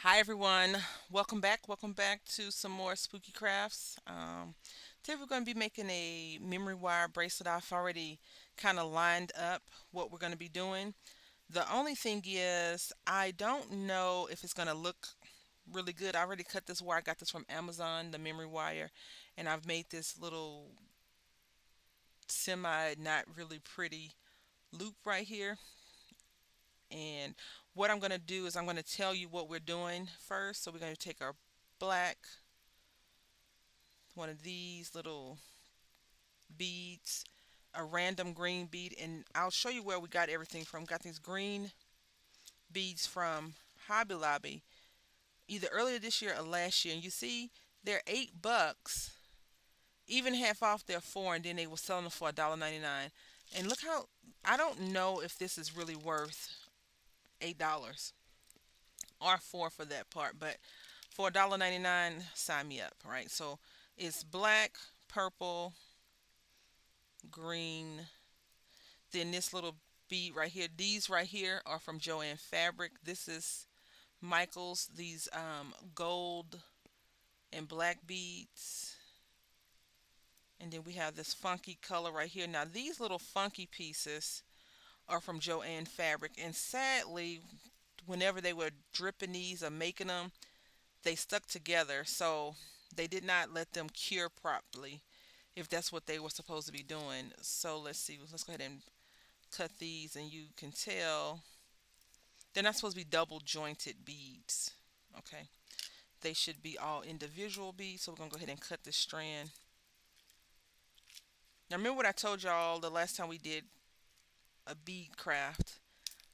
Hi everyone, welcome back. Welcome back to some more spooky crafts. Today we're going to be making a memory wire bracelet. I've already kind of lined up what we're going to be doing. The only thing is I don't know if it's going to look really good. I already cut this wire. I got this from Amazon, the memory wire, and I've made this little semi not really pretty loop right here. And what I'm going to do is I'm going to tell you what we're doing first. So we're going to take our black, one of these little beads, a random green bead, and I'll show you where we got everything from. Got these green beads from Hobby Lobby, either earlier this year or last year. And you see, they're $8. Even half off, they're four, and then they were selling them for $1.99. And look how, I don't know if this is really worth $8 or four for that part, but for $1.99, sign me up, right? So it's black, purple, green. Then this little bead right here. These right here are from Joann Fabric. This is Michaels. These gold and black beads. And then we have this funky color right here. Now these little funky pieces are from Joann Fabric. And sadly, whenever they were dripping these or making them, they stuck together. So they did not let them cure properly if that's what they were supposed to be doing. So let's see. Let's go ahead and cut these, and you can tell they're not supposed to be double jointed beads. Okay, they should be all individual beads. So we're gonna go ahead and cut this strand. Now remember what I told y'all the last time we did a bead craft.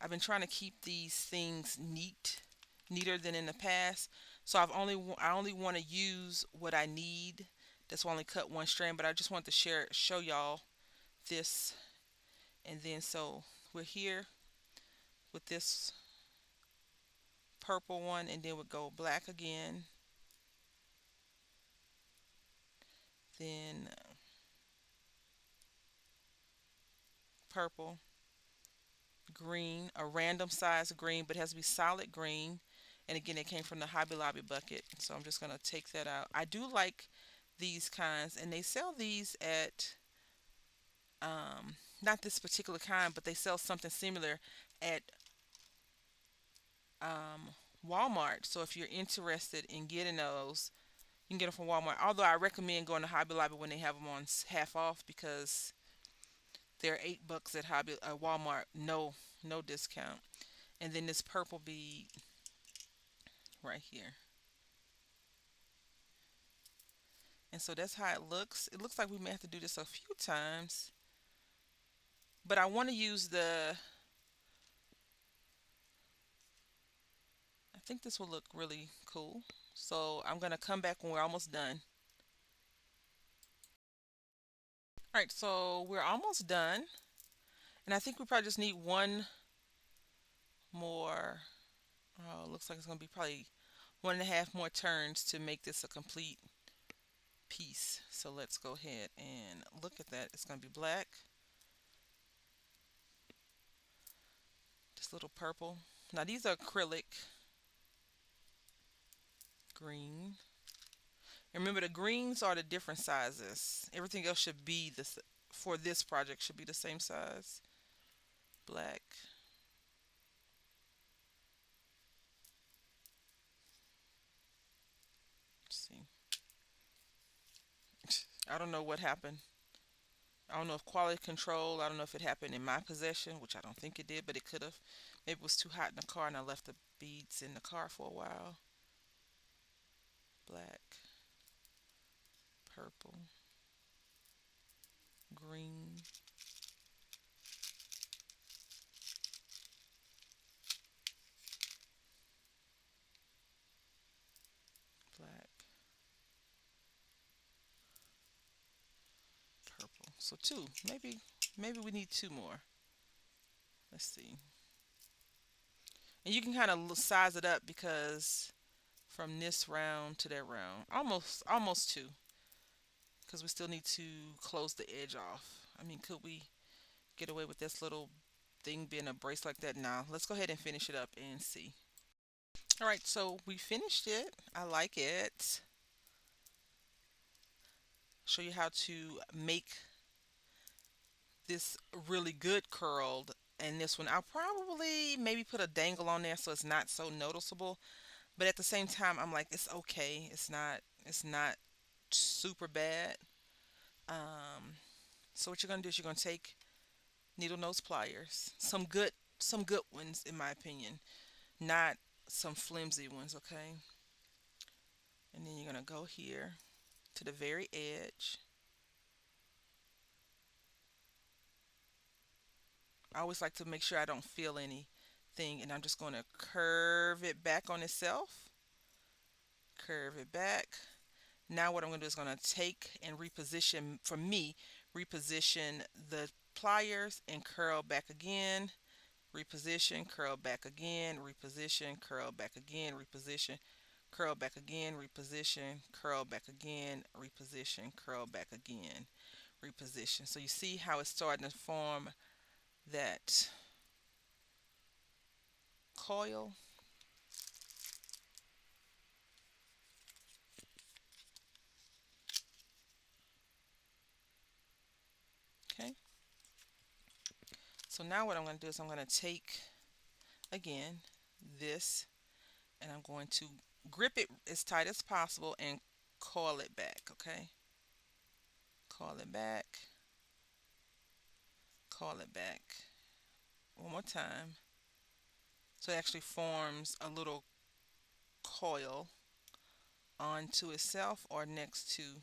I've been trying to keep these things neater than in the past. So I only want to use what I need. That's why I only cut one strand, but I just want to show y'all this. And then so we're here with this purple one, and then we'll go black again, then purple, green, a random size green, but it has to be solid green. And again, it came from the Hobby Lobby bucket, so I'm just gonna take that out. I do like these kinds, and they sell these at not this particular kind, but they sell something similar at um, Walmart. So if you're interested in getting those, you can get them from Walmart. Although I recommend going to Hobby Lobby when they have them on half off, because they're $8 at Walmart. No discount. And then this purple bead right here. And so that's how it looks. It looks like we may have to do this a few times. But I want to use I think this will look really cool. So I'm going to come back when we're almost done. Alright, so we're almost done. And I think we probably just need one more. Oh, looks like it's going to be probably 1.5 more turns to make this a complete piece. So let's go ahead and look at that. It's going to be black, this little purple. Now these are acrylic, green. And remember, the greens are the different sizes. Everything else should be this for this project should be the same size. Black. Let's see. I don't know what happened. I don't know if quality control, I don't know if it happened in my possession, which I don't think it did, but it could have. Maybe it was too hot in the car and I left the beads in the car for a while. Black, purple, green, black, purple. So two. Maybe we need two more. Let's see. And you can kind of size it up, because from this round to that round, almost two, because we still need to close the edge off. I mean, could we get away with this little thing being a brace like that? Now let's go ahead and finish it up and see. All right, so we finished it. I like it. Show you how to make this really good curled. And this one, I'll probably maybe put a dangle on there so it's not so noticeable. But at the same time, I'm like, it's okay. It's not super bad. Um, so what you're gonna do is you're gonna take needle nose pliers, some good ones in my opinion, not some flimsy ones, okay? And then you're gonna go here to the very edge. I always like to make sure I don't feel anything, and I'm just gonna curve it back on itself. Curve it back. Now what I'm going to do is going to take and reposition, for me, reposition the pliers and curl back again, reposition, curl back again, reposition, curl back again, reposition, curl back again, reposition, curl back again, reposition, curl back again, reposition. So you see how it's starting to form that coil. Okay. So now what I'm going to do is I'm going to take again this, and I'm going to grip it as tight as possible and coil it back, okay? Coil it back, coil it back. One more time. So it actually forms a little coil onto itself or next to.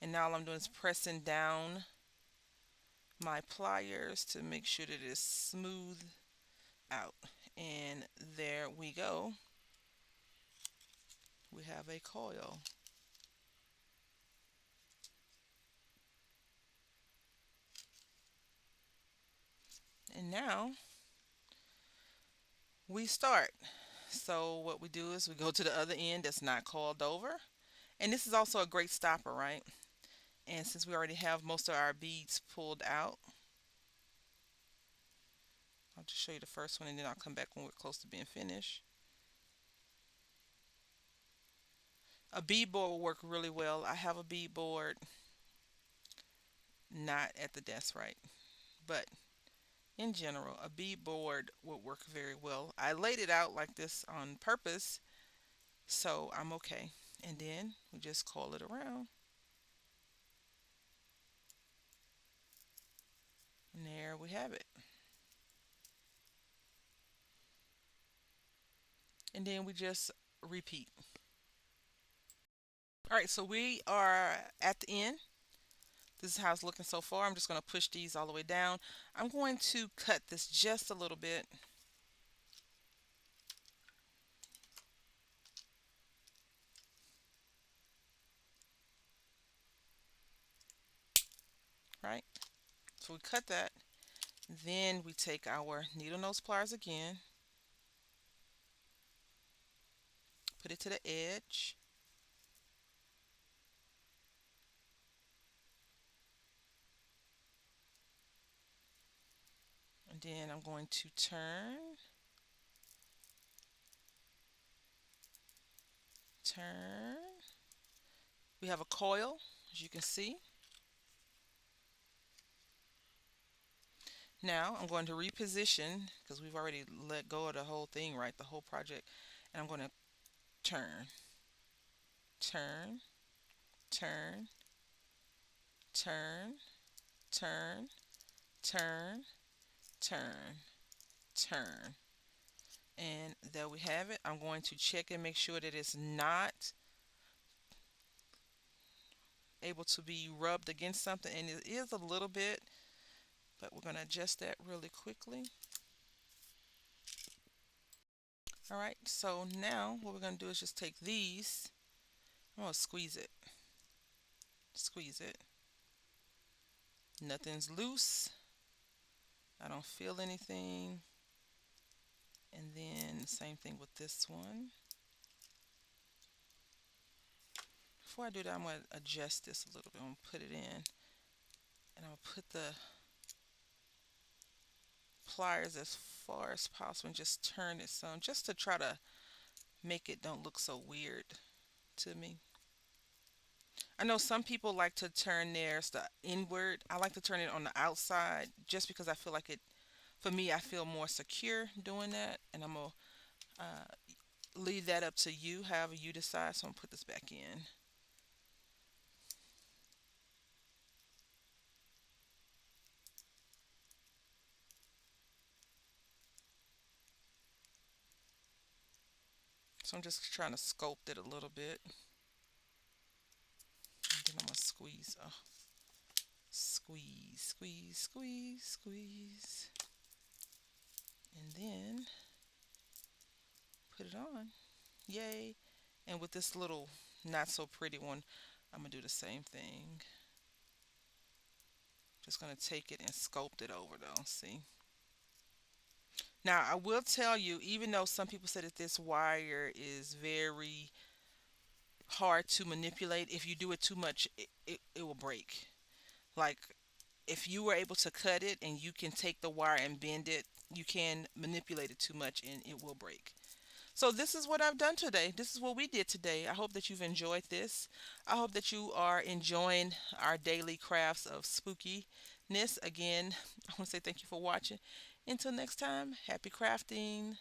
And now all I'm doing is pressing down my pliers to make sure that it's smooth out. And there we go. We have a coil. And now we start. So what we do is we go to the other end that's not coiled over. And this is also a great stopper, right? And since we already have most of our beads pulled out, I'll just show you the first one and then I'll come back when we're close to being finished. A bead board will work really well. I have a bead board, not at the desk, right? But in general, a bead board would work very well. I laid it out like this on purpose, so I'm okay. And then we just coil it around. And there we have it. And then we just repeat. All right, so we are at the end. This is how it's looking so far. I'm just going to push these all the way down. I'm going to cut this just a little bit. Right? So we cut that. Then we take our needle nose pliers again, put it to the edge, and then I'm going to turn. We have a coil, as you can see. Now I'm going to reposition because we've already let go of the whole thing, right? The whole project. And I'm going to turn, turn, turn, turn, turn, turn, turn, turn. And there we have it. I'm going to check and make sure that it's not able to be rubbed against something, and it is a little bit, but we're going to adjust that really quickly. All right, so now what we're going to do is just take these. I'm going to squeeze it. Squeeze it. Nothing's loose. I don't feel anything. And then same thing with this one. Before I do that, I'm going to adjust this a little bit. I'm going to put it in, and I'll put the pliers as far as possible and just turn it some, just to try to make it don't look so weird to me. I know some people like to turn theirs the inward. I like to turn it on the outside just because I feel like it, for me, I feel more secure doing that. And I'm going to leave that up to you, however you decide. So I'm going to put this back in. So I'm just trying to sculpt it a little bit. And then I'm going to squeeze. Oh, squeeze, squeeze, squeeze, squeeze. And then put it on. Yay. And with this little not so pretty one, I'm going to do the same thing. Just going to take it and sculpt it over though. See? Now, I will tell you, even though some people say that this wire is very hard to manipulate, if you do it too much, it will break. Like, if you were able to cut it and you can take the wire and bend it, you can manipulate it too much and it will break. So this is what I've done today. This is what we did today. I hope that you've enjoyed this. I hope that you are enjoying our daily crafts of spookiness. Again, I want to say thank you for watching. Until next time, happy crafting.